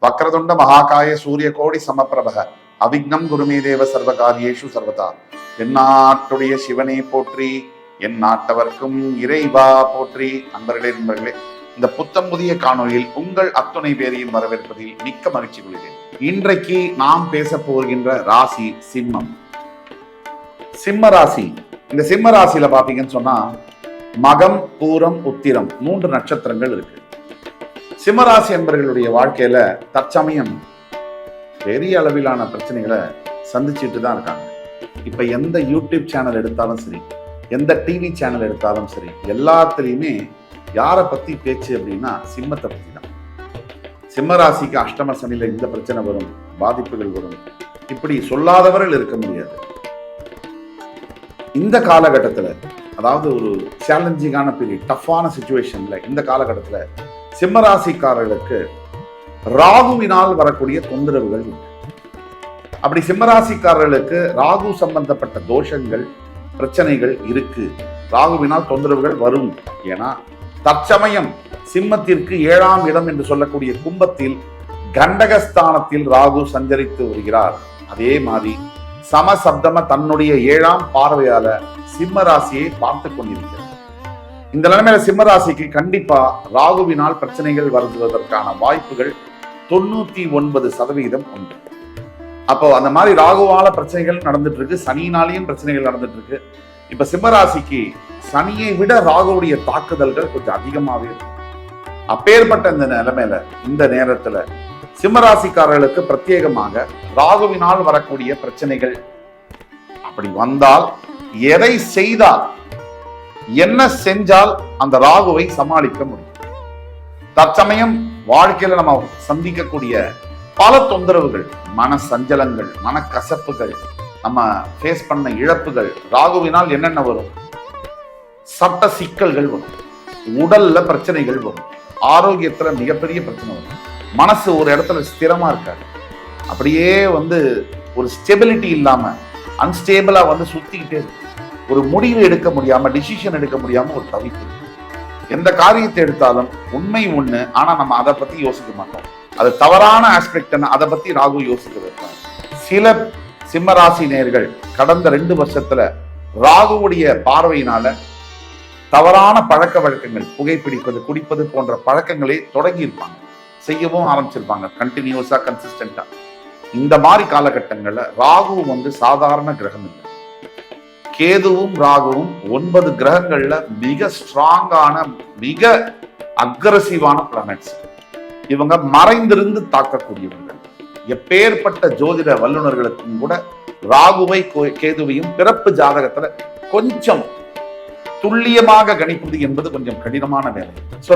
வக்ரதுண்ட மகாகாய சூரிய கோடி சமப்பிரபக அவிக்னம் குருமே தேவ சர்வகாரியேஷு சர்வதா. எந்நாட்டுடைய சிவனை போற்றி, என் நாட்டவர்க்கும் இறைவா போற்றி. நண்பர்களே, இந்த புத்தம் புதிய காணொலியில் உங்கள் அத்துணை பேரையும் வரவேற்பதில் மிக்க மகிழ்ச்சி கொள்கிறேன். இன்றைக்கு நாம் பேச போகின்ற ராசி சிம்மம். சிம்ம ராசி. இந்த சிம்ம ராசியில பாத்தீங்கன்னு சொன்னா மகம், பூரம், உத்திரம் 3 நட்சத்திரங்கள் இருக்கு. சிம்மராசி என்பவர்களுடைய வாழ்க்கையில தற்சமயம் பெரிய அளவிலான பிரச்சனைகளை சந்திச்சுட்டு தான் இருக்காங்க. இப்ப எந்த யூடியூப் சேனல் எடுத்தாலும் சரி, எந்த டிவி சேனல் எடுத்தாலும் சரி, எல்லாத்துலயுமே யாரை பத்தி பேச்சு அப்படின்னா சிம்மத்தை பத்தி தான். சிம்மராசிக்கு அஷ்டம சனியில இந்த பிரச்சனை வரும், பாதிப்புகள் வரும், இப்படி சொல்லாதவர்கள் இருக்க முடியாது. இந்த காலகட்டத்துல, அதாவது ஒரு சேலஞ்சிங்கான பீரியட், டஃப்பான சிச்சுவேஷன்ல, இந்த காலகட்டத்துல சிம்மராசிக்காரர்களுக்கு ராகுவினால் வரக்கூடிய தொந்தரவுகள் உண்டு. அப்படி சிம்மராசிக்காரர்களுக்கு ராகு சம்பந்தப்பட்ட தோஷங்கள், பிரச்சனைகள் இருக்கு. ராகுவினால் தொந்தரவுகள் வரும். ஏன்னா தற்சமயம் சிம்மத்திற்கு 7ஆம் இடம் என்று சொல்லக்கூடிய கும்பத்தில் கண்டகஸ்தானத்தில் ராகு சஞ்சரித்து வருகிறார். அதே மாதிரி சமசப்தம தன்னுடைய 7ஆம் பார்வையால சிம்ம ராசியை பார்த்து கொண்டிருக்கிறார். இந்த நிலைமையில சிம்ம ராசிக்கு கண்டிப்பா ராகுவினால் பிரச்சனைகள் வருவதற்கான வாய்ப்புகள் 99% உண்டு. அப்போ அந்த மாதிரி ராகுவால பிரச்சனைகள் நடந்துட்டு இருக்கு, சனியினாலேயும் பிரச்சனைகள் நடந்துட்டு இருக்கு. இப்ப சிம்ம ராசிக்கு சனியை விட ராகுவுடைய தாக்குதல்கள் கொஞ்சம் அதிகமாவே இருக்கு. அப்பேற்பட்ட இந்த நிலைமையில, இந்த நேரத்துல சிம்மராசிக்காரர்களுக்கு பிரத்யேகமாக ராகுவினால் வரக்கூடிய பிரச்சனைகள் அப்படி வந்தால், எதை செய்தால், என்ன செஞ்சால் அந்த ராகுவை சமாளிக்க முடியும்? தற்சமயம் வாழ்க்கையில நம்ம சந்திக்கக்கூடிய பல தொந்தரவுகள், மன சஞ்சலங்கள், மனக்கசப்புகள், நம்ம ஃபேஸ் பண்ண இழப்புகள், ராகுவினால் என்னென்ன வரும்? சட்ட சிக்கல்கள் வரும், உடல்ல பிரச்சனைகள் வரும், ஆரோக்கியத்துல மிகப்பெரிய பிரச்சனை வரும், மனசு ஒரு இடத்துல ஸ்திரமா இருக்காது, அப்படியே ஒரு ஸ்டெபிலிட்டி இல்லாம அன்ஸ்டேபிளா சுத்திக்கிட்டே இருக்கு. ஒரு முடிவு எடுக்க முடியாம, டிசிஷன் எடுக்க முடியாம ஒரு தவிப்பு. எந்த காரியத்தை எடுத்தாலும் உண்மை ஒண்ணு, ஆனா நம்ம அதை பத்தி யோசிக்க மாட்டோம். அது தவறான ஆஸ்பெக்ட், அதை பத்தி ராகு யோசிக்க வைப்பாங்க. சில சிம்ம ராசி நேயர்கள் கடந்த 2 வருஷத்துல ராகுவுடைய பார்வையினால தவறான பழக்க வழக்கங்கள், புகைப்பிடிப்பது, குடிப்பது போன்ற பழக்கங்களை தொடங்கி இருப்பாங்க, செய்யவும் ஆரம்பிச்சிருப்பாங்க, கண்டினியூஸா, கன்சிஸ்டன்டா. இந்த மாதிரி காலகட்டங்கள்ல ராகு சாதாரண கிரகம் இல்லை. கேதுவும் ராகுவும் 9 கிரகங்கள்ல மிக ஸ்ட்ராங்கான, மிக அக்ரசிவான பிளானட்ஸ். இவங்க மறைந்திருந்து தாக்கக்கூடியவங்க. எப்பேற்பட்ட ஜோதிட வல்லுநர்களுக்கும் கூட ராகுவை கேதுவையும் பிறப்பு ஜாதகத்துல கொஞ்சம் துல்லியமாக கணிப்பது என்பது கொஞ்சம் கடினமான வேலை. சோ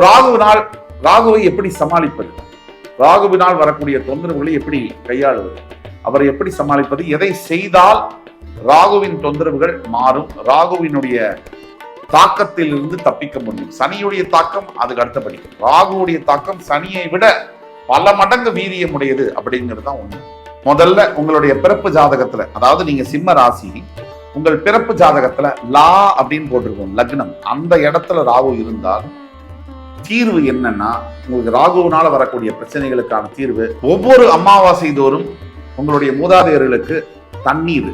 ராகுவை எப்படி சமாளிப்பது? ராகுவினால் வரக்கூடிய தொந்தரவுகளை எப்படி கையாளுவது? அவரை எப்படி சமாளிப்பது? எதை செய்தால் ராகுவின் தொந்தரவுகள் மாறும்? ராகுவினுடைய தாக்கத்தில் இருந்து தப்பிக்க முடியும். சனியுடைய தாக்கம் அதுக்கு அடுத்தபடி, ராகுவுடைய தாக்கம் சனியை விட பல மடங்கு வீரியமுடையது அப்படிங்கிறது தான் உண்மை. முதல்ல உங்களுடைய பிறப்பு ஜாதகத்துல, அதாவது நீங்க சிம்ம ராசி, உங்கள் பிறப்பு ஜாதகத்துல லா அப்படின்னு போட்டிருக்கோம், லக்னம், அந்த இடத்துல ராகு இருந்தால் தீர்வு என்னன்னா, உங்களுக்கு ராகுவினால வரக்கூடிய பிரச்சனைகளுக்கான தீர்வு, ஒவ்வொரு அமாவாசை தோறும் உங்களுடைய மூதாதையர்களுக்கு தண்ணீர்,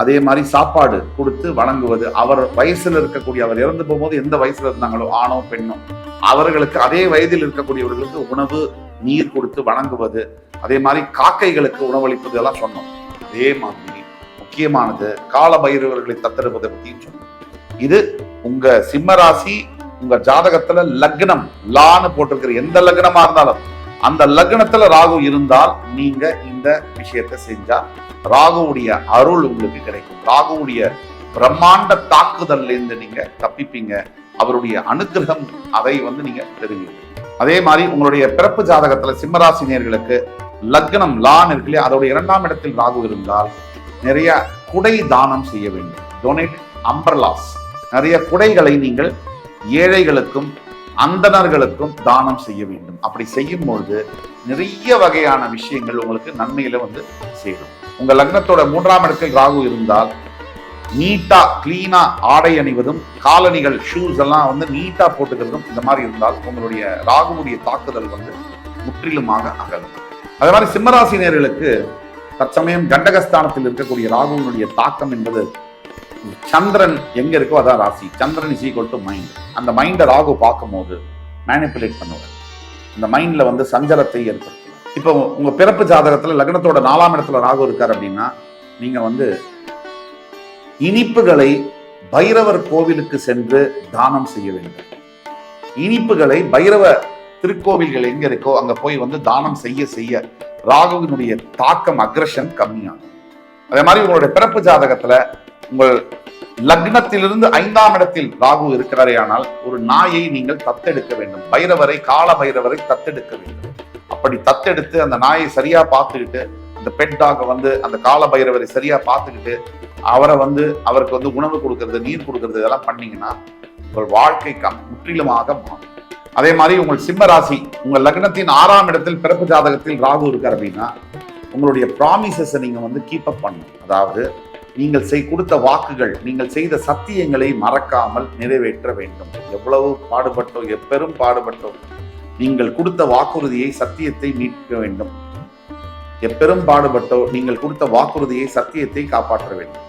அதே மாதிரி சாப்பாடு கொடுத்து வழங்குவது. அவர் வயசுல இருக்கக்கூடிய, அவர் இறந்து போகும்போது எந்த வயசுல இருந்தாங்களோ, ஆணோ பெண்ணோ, அவர்களுக்கு அதே வயதில் இருக்கக்கூடியவர்களுக்கு உணவு, நீர் கொடுத்து வணங்குவது. அதே மாதிரி காக்கைகளுக்கு உணவளிப்பது எல்லாம் சொன்னோம். அதே மாதிரி முக்கியமானது கால பைரவர்களை தத்தெடுப்பதை பத்தியும் சொன்னோம். இது உங்க சிம்ம ராசி, உங்க ஜாதகத்துல லக்னம், லான்னு போட்டிருக்கிற எந்த லக்னமா இருந்தாலும் அந்த லக்னத்துல ராகு இருந்தால் நீங்க இந்த விஷயத்தை செஞ்சா ராகுவுடைய அருள் உங்களுக்கு கிடைக்கும். ராகுவுடைய பிரம்மாண்ட தாக்குதல்ல இருந்து நீங்க தப்பிப்பீங்க. அவருடைய அனுகிரகம், அதை நீங்க பெறுவீங்க. அதே மாதிரி உங்களுடைய பிறப்பு ஜாதகத்துல சிம்மராசினியர்களுக்கு லக்னம், லான் இருக்கு இல்லையா, அதோட 2ஆம் இடத்தில் ராகு இருந்தால் நிறைய குடை தானம் செய்ய வேண்டும். Donate umbrellas. நிறைய குடைகளை நீங்கள் ஏழைகளுக்கும் அந்தணர்களுக்கும் தானம் செய்ய வேண்டும். அப்படி செய்யும் பொழுது நிறைய வகையான விஷயங்கள் உங்களுக்கு நன்மையில சேரும். உங்க லக்னத்தோட 3ஆம் இடத்தில் ராகு இருந்தால் நீட்டா, கிளீனா ஆடை அணிவதும், காலணிகள், ஷூஸ் எல்லாம் நீட்டா போட்டுக்கிறதும், இந்த மாதிரி இருந்தால் உங்களுடைய ராகுவுடைய தாக்குதல் முற்றிலுமாக அகலும். அதே மாதிரி சிம்மராசினியர்களுக்கு தற்சமயம் கண்டகஸ்தானத்தில் இருக்கக்கூடிய ராகுவினுடைய தாக்கம் என்பது சந்திரன் எங்க இருக்கோ அதான் ராசி. சந்திரன் இஸ் ஈக்குவல் டு மைண்ட். அந்த மைண்டை ராகு பார்க்கும் போது மேனிப்புலேட் பண்ணுவார். இந்த மைண்ட்ல வந்து சஞ்சலத்தை ஏற்படுத்தும். இப்போ உங்க பிறப்பு ஜாதகத்துல லக்னத்தோட 4ஆம் இடத்துல ராகு இருக்காரு அப்படின்னா நீங்க வந்து இனிப்புகளை பைரவர் கோவிலுக்கு சென்று தானம் செய்ய வேண்டும். இனிப்புகளை பைரவ திருக்கோவில்கள் எங்க இருக்கோ அங்க போய் வந்து தானம் செய்ய செய்ய ராகுவினுடைய தாக்கம் அக்ரஷன் கம்மியாகும். அதே மாதிரி உங்களுடைய பிறப்பு ஜாதகத்துல உங்கள் லக்னத்திலிருந்து 5ஆம் இடத்தில் ராகு இருக்கிறாரே ஆனால் ஒரு நாயை நீங்கள் தத்தெடுக்க வேண்டும். பைரவரை, கால பைரவரை தத்தெடுக்க வேண்டும். அப்படி தத்தெடுத்து அந்த நாயை சரியா பார்த்துக்கிட்டு, இந்த பெட் டாக வந்து அந்த கால பைரவரை சரியா பார்த்துக்கிட்டு அவரை வந்து அவருக்கு வந்து உணவு கொடுக்கறது, நீர் கொடுக்கறது, இதெல்லாம் பண்ணீங்கன்னா உங்கள் வாழ்க்கை முற்றிலுமாக மாறும். அதே மாதிரி உங்கள் சிம்ம ராசி உங்கள் லக்னத்தின் 6ஆம் இடத்தில் பிறப்பு ஜாதகத்தில் ராகு இருக்கார் அப்படின்னா உங்களுடைய ப்ராமிசஸை நீங்க வந்து கீப் அப் பண்ணணும். அதாவது நீங்கள் கொடுத்த வாக்குகள், நீங்கள் செய்த சத்தியங்களை மறக்காமல் நிறைவேற்ற வேண்டும். எவ்வளவு பாடுபட்டோ, எப்பெரும் பாடுபட்டோ நீங்கள் கொடுத்த வாக்குறுதியை, சத்தியத்தை மீட்க வேண்டும். எப்பெரும் பாடுபட்டோ நீங்கள் கொடுத்த வாக்குறுதியை, சத்தியத்தை காப்பாற்ற வேண்டும்.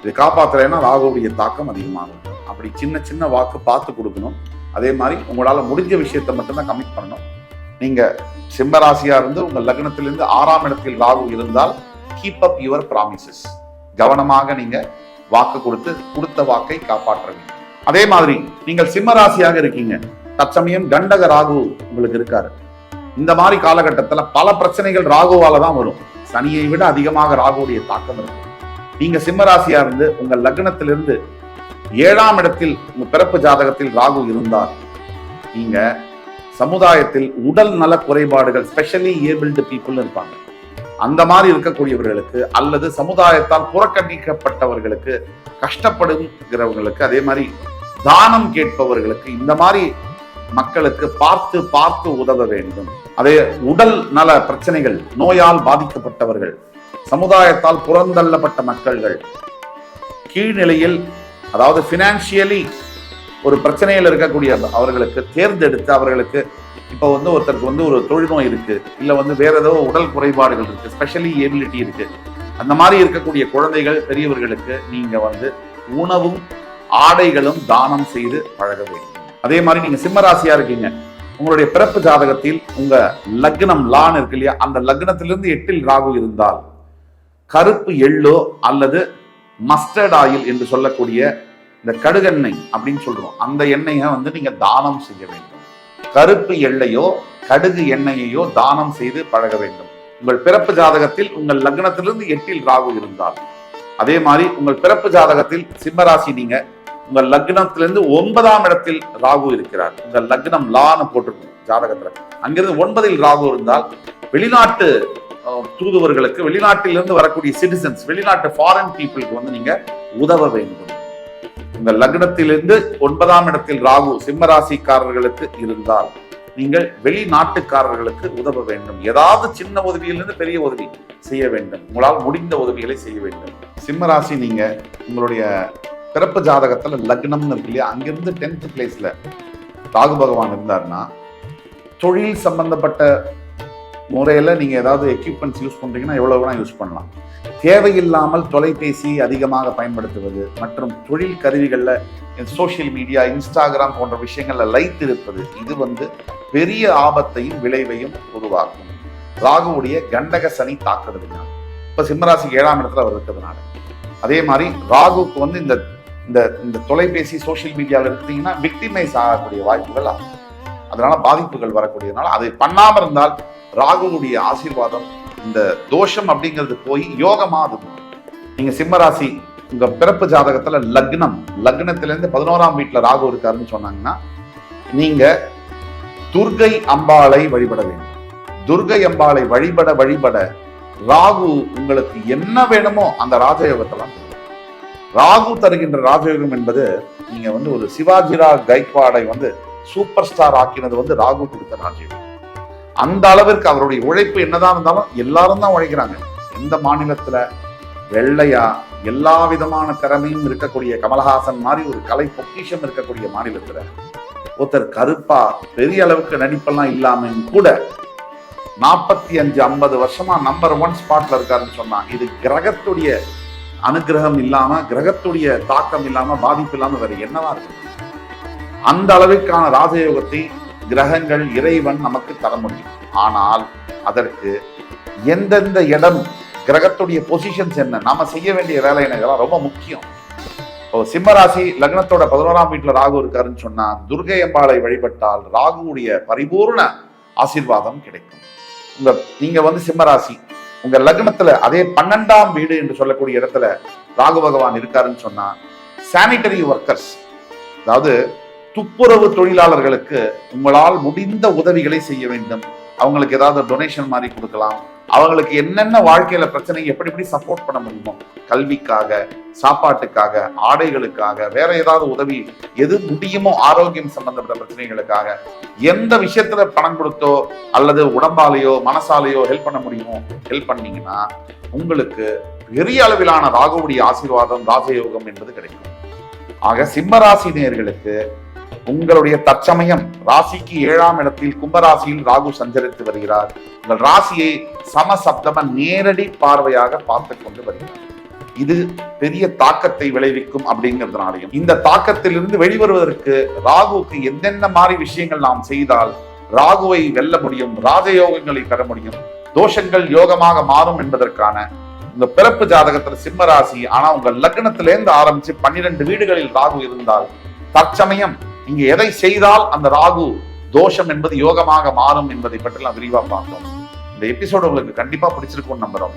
இது காப்பாற்றலைன்னா ராகுவுடைய தாக்கம் அதிகமாகும். அப்படி சின்ன சின்ன வாக்கு பார்த்து கொடுக்கணும். அதே மாதிரி உங்களால முடிஞ்ச விஷயத்தை மட்டும்தான் கமிட் பண்ணணும். நீங்க சிம்மராசியா இருந்து உங்க லக்னத்திலிருந்து 6ஆம் இடத்தில் ராகு இருந்தால் கீப் அப் யுவர் ப்ராமிசஸ். கவனமாக நீங்க வாக்கு கொடுத்த வாக்கை காப்பாற்ற வேண்டும். அதே மாதிரி நீங்கள் சிம்ம ராசியாக இருக்கீங்க, தற்சமயம் கண்டக ராகு உங்களுக்கு இருக்காரு. இந்த மாதிரி காலகட்டத்துல பல பிரச்சனைகள் ராகுவால தான் வரும். சனியை விட அதிகமாக ராகுவுடைய தாக்கம் இருக்கும். நீங்க சிம்ம ராசியா இருந்து உங்க லக்னத்திலிருந்து 7ஆம் இடத்தில் உங்க பிறப்பு ஜாதகத்தில் ராகு இருந்தால் நீங்க சமுதாயத்தில் உடல் நல குறைபாடுகள், ஸ்பெஷலி ஏபிள்டு பீப்புள் இருப்பாங்க, அந்த மாதிரி இருக்கக்கூடியவர்களுக்கு அல்லது சமுதாயத்தால் புறக்கணிக்கப்பட்டவர்களுக்கு, கஷ்டப்படுகிறவர்களுக்கு, அதே மாதிரி தானம் கேட்பவர்களுக்கு, இந்த மாதிரி மக்களுக்கு பார்த்து பார்த்து உதவ வேண்டும். அதே உடல் நல பிரச்சனைகள், நோயால் பாதிக்கப்பட்டவர்கள், சமுதாயத்தால் புறந்தள்ளப்பட்ட மக்கள்கள், கீழ்நிலையில் அதாவது பினான்சியலி ஒரு பிரச்சனையில் இருக்கக்கூடிய அவர்களுக்கு தேர்ந்தெடுத்து அவர்களுக்கு இப்போ வந்து ஒருத்தருக்கு வந்து ஒரு தொழுநோய் இருக்கு, இல்ல வந்து வேற ஏதோ உடல் குறைபாடுகள் இருக்கு, ஸ்பெஷலி ஏபிலிட்டி இருக்கு, அந்த மாதிரி இருக்கக்கூடிய குழந்தைகள், பெரியவர்களுக்கு நீங்க வந்து உணவும் ஆடைகளும் தானம் செய்து பழக வேண்டும். அதே மாதிரி நீங்க சிம்மராசியா இருக்கீங்க, உங்களுடைய பிறப்பு ஜாதகத்தில் உங்க லக்னம் லான் இருக்கு இல்லையா, அந்த லக்னத்திலிருந்து 8இல் ராகு இருந்தால் கருப்பு எள்ளோ அல்லது மஸ்டர்ட் ஆயில் என்று சொல்லக்கூடிய இந்த கடுகெண்ணெய் அப்படின்னு சொல்றோம், அந்த எண்ணெயை வந்து நீங்க தானம் செய்ய வேண்டும். கருப்பு எள்ளையோ கடுகு எண்ணெயையோ தானம் செய்து பழக வேண்டும். உங்கள் பிறப்பு ஜாதகத்தில் உங்கள் லக்னத்திலிருந்து 8இல் ராகு இருந்தால், அதே மாதிரி உங்கள் பிறப்பு ஜாதகத்தில் சிம்மராசி நீங்க உங்கள் லக்னத்திலிருந்து 9ஆம் இடத்தில் ராகு இருக்கிறார். உங்கள் லக்னம் லான்னு போட்டிருக்கும் ஜாதகத்துல, அங்கிருந்து 9இல் ராகு இருந்தால் வெளிநாட்டு தூதுவர்களுக்கு, வெளிநாட்டிலிருந்து வரக்கூடிய சிட்டிசன்ஸ், வெளிநாட்டு ஃபாரின் பீப்புளுக்கு வந்து நீங்க உதவ வேண்டும். உங்க லக்னத்திலிருந்து 9ஆம் இடத்தில் ராகு சிம்மராசிக்காரர்களுக்கு இருந்தால் நீங்கள் வெளிநாட்டுக்காரர்களுக்கு உதவ வேண்டும். ஏதாவது சின்ன உதவியிலிருந்து பெரிய உதவி செய்ய வேண்டும். உங்களால் முடிந்த உதவிகளை செய்ய வேண்டும். சிம்மராசி நீங்க உங்களுடைய பிறப்பு ஜாதகத்துல லக்னம்னு இருக்கு இல்லையா, அங்கிருந்து 10th பிளேஸ்ல ராகு பகவான் இருந்தாருன்னா தொழில் சம்பந்தப்பட்ட முறையில நீங்க ஏதாவது எக்யூப்மெண்ட்ஸ் யூஸ் பண்றீங்கன்னா எவ்வளவு வேணா யூஸ் பண்ணலாம். தேவையில்லாமல் தொலைபேசி அதிகமாக பயன்படுத்துவது மற்றும் தொழில் கருவிகள்ல சோசியல் மீடியா, இன்ஸ்டாகிராம் போன்ற விஷயங்கள்ல லைட் இருப்பது, இது வந்து பெரிய ஆபத்தையும் விளைவையும் உருவாக்கும். ராகுவுடைய கண்டக சனி தாக்குறதுனால, இப்ப சிம்மராசிக்கு 7ஆம் இடத்துல அவர் இருக்கிறதுனால, அதே மாதிரி ராகுக்கு வந்து இந்த தொலைபேசி சோசியல் மீடியாவில் இருந்தீங்கன்னா விக்டிமைஸ் ஆகக்கூடிய வாய்ப்புகள் ஆகும். அதனால பாதிப்புகள் வரக்கூடியதுனால அதை பண்ணாம இருந்தால் ராகுவுடைய ஆசீர்வாதம், இந்த தோஷம் அப்படிங்கிறது போய் யோகமா அது. நீங்க சிம்மராசி உங்க பிறப்பு ஜாதகத்துல லக்னத்திலிருந்து 11ஆம் வீட்டுல ராகு இருக்காருன்னு சொன்னாங்கன்னா நீங்க துர்கை அம்பாளை வழிபட வேண்டும். துர்கை அம்பாளை வழிபட ராகு உங்களுக்கு என்ன வேணுமோ அந்த ராஜயோகத்தெல்லாம். ராகு தருகின்ற ராஜயோகம் என்பது நீங்க வந்து ஒரு சிவாஜிராவ் கைக்வாடை வந்து சூப்பர் ஸ்டார் ஆக்கினது வந்து ராகு கொடுத்த ராஜயோகம். அந்த அளவிற்கு அவருடைய உழைப்பு என்னதான் இருந்தாலும் எல்லாரும் தான் உழைக்கிறாங்க. எந்த மாநிலத்துல வெள்ளையா எல்லா விதமான திறமையும் இருக்கக்கூடிய கமலஹாசன் மாதிரி ஒரு கலை பொக்கிஷம் இருக்கக்கூடிய மாநிலத்துல ஒருத்தர் கருப்பா பெரிய அளவுக்கு நடிப்பெல்லாம் இல்லாம கூட 45-50 வருஷமா நம்பர் 1 ஸ்பாட்ல இருக்காருன்னு சொன்னா இது கிரகத்துடைய அனுகிரகம் இல்லாம, கிரகத்துடைய தாக்கம் இல்லாம, பாதிப்பு இல்லாம வேற என்னவா இருக்கு? அந்த அளவிற்கான ராஜயோகத்தை கிரகங்கள், இறைவன் நமக்கு தர முடியும். ஆனால் அதற்கு எந்தெந்த இடம், கிரகத்துடைய பொசிஷன்ஸ் என்ன, நாம செய்ய வேண்டிய வேலை என்ன, இதெல்லாம் ரொம்ப முக்கியம். சிம்மராசி லக்னத்தோட 11ஆம் வீட்டுல ராகு இருக்காருன்னு சொன்னா துர்கை அம்பாளை வழிபட்டால் ராகுவுடைய பரிபூர்ண ஆசீர்வாதம் கிடைக்கும். நீங்க சிம்மராசி உங்க லக்னத்துல அதே 12ஆம் வீடு என்று சொல்லக்கூடிய இடத்துல ராகு பகவான் இருக்காருன்னு சொன்னா சானிட்டரி ஒர்க்கர்ஸ், அதாவது துப்புரவு தொழிலாளர்களுக்கு உங்களால் முடிந்த உதவிகளை செய்ய வேண்டும். அவங்களுக்கு ஏதாவது டொனேஷன் மாதிரி கொடுக்கலாம். அவங்களுக்கு என்னென்ன வாழ்க்கையில பிரச்சனை எப்படி சப்போர்ட் பண்ண முடியுமோ, கல்விக்காக, சாப்பாட்டுக்காக, ஆடைகளுக்காக, வேற ஏதாவது உதவி எது முடியுமோ, ஆரோக்கியம் சம்பந்தப்பட்ட பிரச்சனைகளுக்காக எந்த விஷயத்துல பணம் கொடுத்தோ அல்லது உடம்பாலேயோ மனசாலேயோ ஹெல்ப் பண்ண முடியுமோ ஹெல்ப் பண்ணீங்கன்னா உங்களுக்கு பெரிய அளவிலான ராகுவுடைய ஆசீர்வாதம், ராஜயோகம் என்பது கிடைக்கும். ஆக சிம்மராசி நேயர்களுக்கு உங்களுடைய தற்சமயம் ராசிக்கு 7ஆம் இடத்தில் கும்பராசியில் ராகு சஞ்சரித்து வருகிறார். உங்கள் ராசியை சமசப்தம நேரடி பார்வையாக பார்த்து கொண்டு வருகிறார். இது பெரிய தாக்கத்தை விளைவிக்கும். அப்படிங்கிறதுனாலையும் இந்த தாக்கத்திலிருந்து வெளிவருவதற்கு ராகுவுக்கு எந்தெந்த மாதிரி விஷயங்கள் நாம் செய்தால் ராகுவை வெல்ல முடியும், ராஜயோகங்களை பெற முடியும், தோஷங்கள் யோகமாக மாறும் என்பதற்கான உங்க பிறப்பு ஜாதகத்துல சிம்ம ராசி, ஆனா உங்க லக்னத்திலேருந்து ஆரம்பிச்சு 12 வீடுகளில் ராகு இருந்தால் தற்சமயம் நீங்க எதை செய்தால் அந்த ராகு தோஷம் என்பது யோகமாக மாறும் என்பதை பற்றி நான் விரிவா பார்த்தோம். இந்த எபிசோடு உங்களுக்கு கண்டிப்பா பிடிச்சிருக்கும் நம்புறோம்.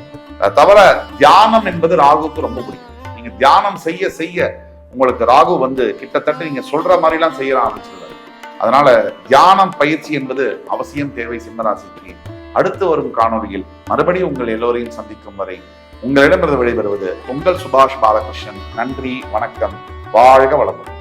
தவிர தியானம் என்பது ராகுக்கு ரொம்ப பிடிக்கும். நீங்க தியானம் செய்ய செய்ய உங்களுக்கு ராகு கிட்டத்தட்ட நீங்க சொல்ற மாதிரி எல்லாம் செய்ய ஆரம்பிச்சிருவாரு. அதனால தியானம் பயிற்சி என்பது அவசியம் தேவை சிம்மராசிக்கு. அடுத்து வரும் காணொலியில் மறுபடியும் உங்கள் எல்லோரையும் சந்திக்கும் வரை உங்களிடமிருந்து விடைபெறுவது உங்கள் சுபாஷ் பாலகிருஷ்ணன். நன்றி, வணக்கம், வாழ்க வளமுடன்.